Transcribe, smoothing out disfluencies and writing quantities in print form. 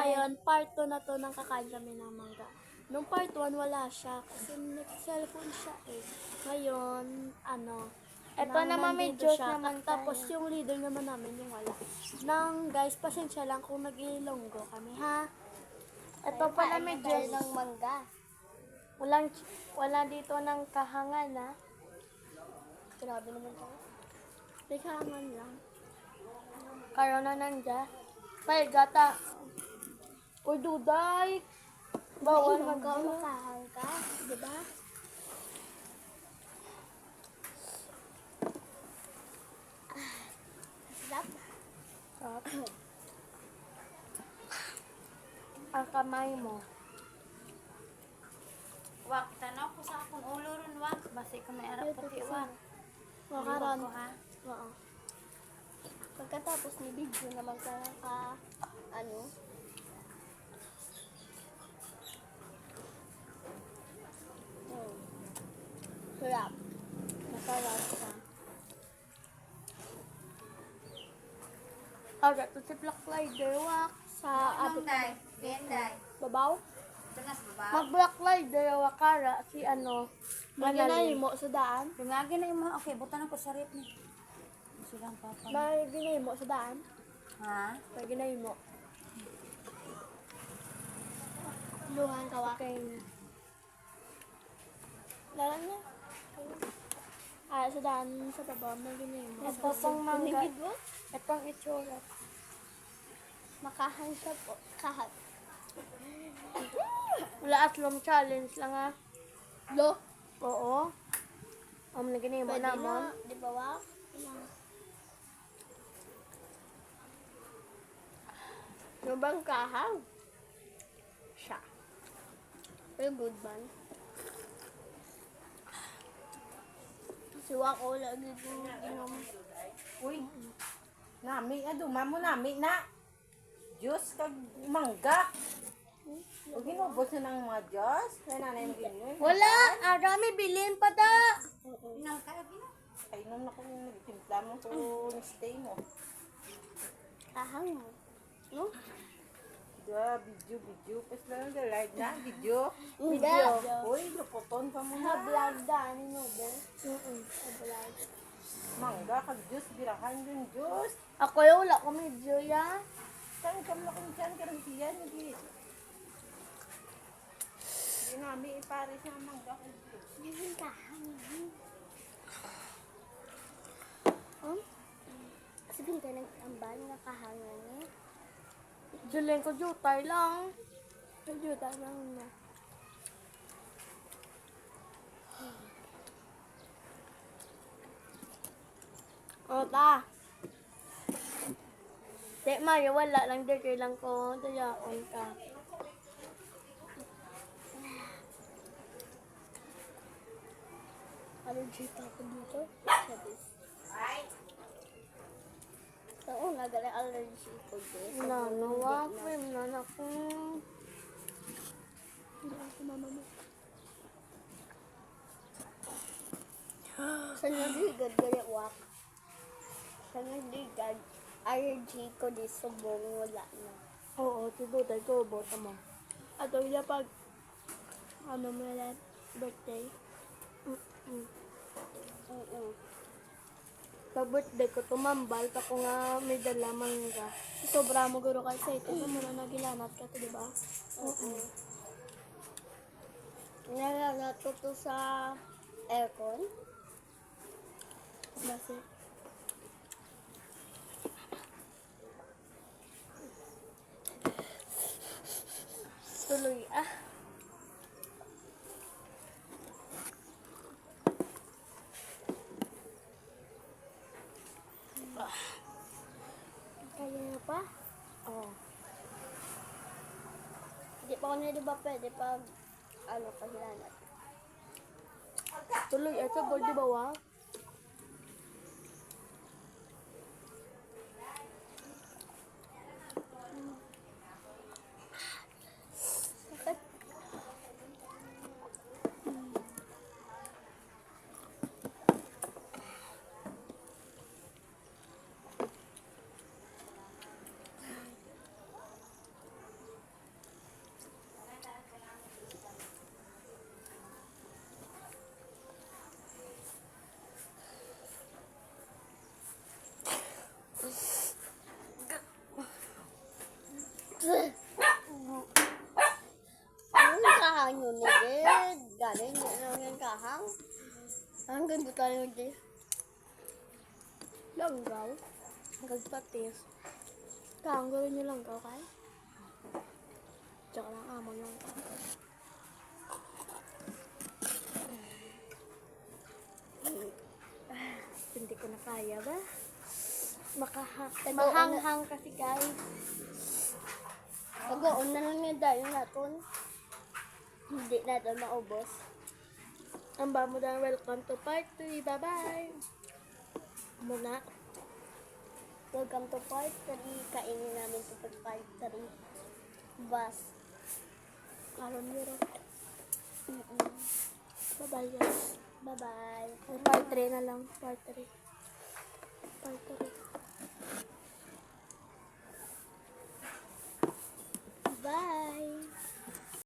ngayon, part 2 na to ng kakain kami ng mangga. Nung part 1, wala siya kasi nag-cellphone siya eh. Ngayon, Ito naman may nandito juice siya. naman Tapos tayo. yung leader naman namin yung wala. Guys, pasensya lang kung nag-ilonggo kami ha. Ito pala may juice. ng mangga. Wala dito ng kahangan ha. Grabe naman to. Tekaman lang. Karoon na nandya. May gata. Uy, duday. Bawal mag-juice. Makahang ka, di ba? Sarap. Ang kamay mo. Wak, tanaw ko sa akong ulo ron, wak. Basi ka may arap puti, wak. Makaran. Ko, ha? Oo. Pagkatapos ni video naman ka sarap. Masarap siya. Aga to si Black Rider, wak. Sa ate Anong day? Day. babaw. Tunas baba. Mag-Black Rider, wakara, si Maginayin mo sa daan. Dungagin na yung mga, okay, butan ako sa rip ni. Silang papa. Maginayin mo sa daan. Ha? Maginayin mo. Luhan ka wa. Okay. Lalang niya. Sa daan sa baba, maginayin mo. Ito pong mangga. Itong itsura. Makahang siya po. Kahat. Wala atlom challenge lang ha. Lo. Oo. Naginay mo Pwede naman. na, di ba wa? Yung bang kahang? Siya. Pero good man. Siwa ko lagi ko ginom. Uy, nami, mamo nami na. Diyos, kag mangga. Huwag ginubos na ng mga Diyos. Kaya nanay mo ganyan. Wala! Arami bilin pa da! Ay, nung ako nagtimpla mo to stay mo. Kahang mo. No? Da, video. Pas lang ang live na, video. Video. Uy, luputon pa mo Sa na. vlog da, ni Nobel. Sa vlog. Mangga, kag Diyos, birahan yung Diyos. Ako yung wala ko medyo ya. Saan ka mo kung saan ka rin siya, hindi. Hindi namin ipares na mangga kag Diyos. Yung kahang. Sabihin ka ng ambal na kahangan niya. Julen ko jutay lang. Ayuda lang na. O ta. Di Mario, wala lang dito lang ko. Dayaon ka. Allergy pa ako dito. Sabi. Oo, nagaling allergy ko dito. Nanawa, frame na na ko. Hindi ako mama mo. Sa nagigad gaya wak. Sa nagigad, allergy ko di subong wala na. Oo, tududay ko, bota mo. Ato ila pag mo na birthday. Oo. Pag birthday ko, tumambal pa ko nga may dala mangga. Sobra mo guro kay sa ito. Sa muna nagilanat ka to, di ba? Nalalato to sa aircon. Basi. Tuloy ah. Kaya na pa? Oo. Di pa ako na di ba pwede pag paglanat. Tuloy ah, sa board di ba wa? Ang kahang yun ni Ged. Galing yun lang yung kahang. Ang ganda tayo di. Langgaw. Gagpatis. Kaanggo rin yung langgaw kay. Tsaka lang amon lang. Hindi ko na kaya ba? Mahanghang kasi guys. Pag-oon na lang yung dayo natin. Hindi natin maubos. Ang mo dahil welcome to part 3. Bye-bye. Muna. Welcome to part 3. Kainin namin ito pag part 3. Bus. Karon nyo. Bye-bye guys. Bye-bye. Part 3 na lang. Part 3. Part 3.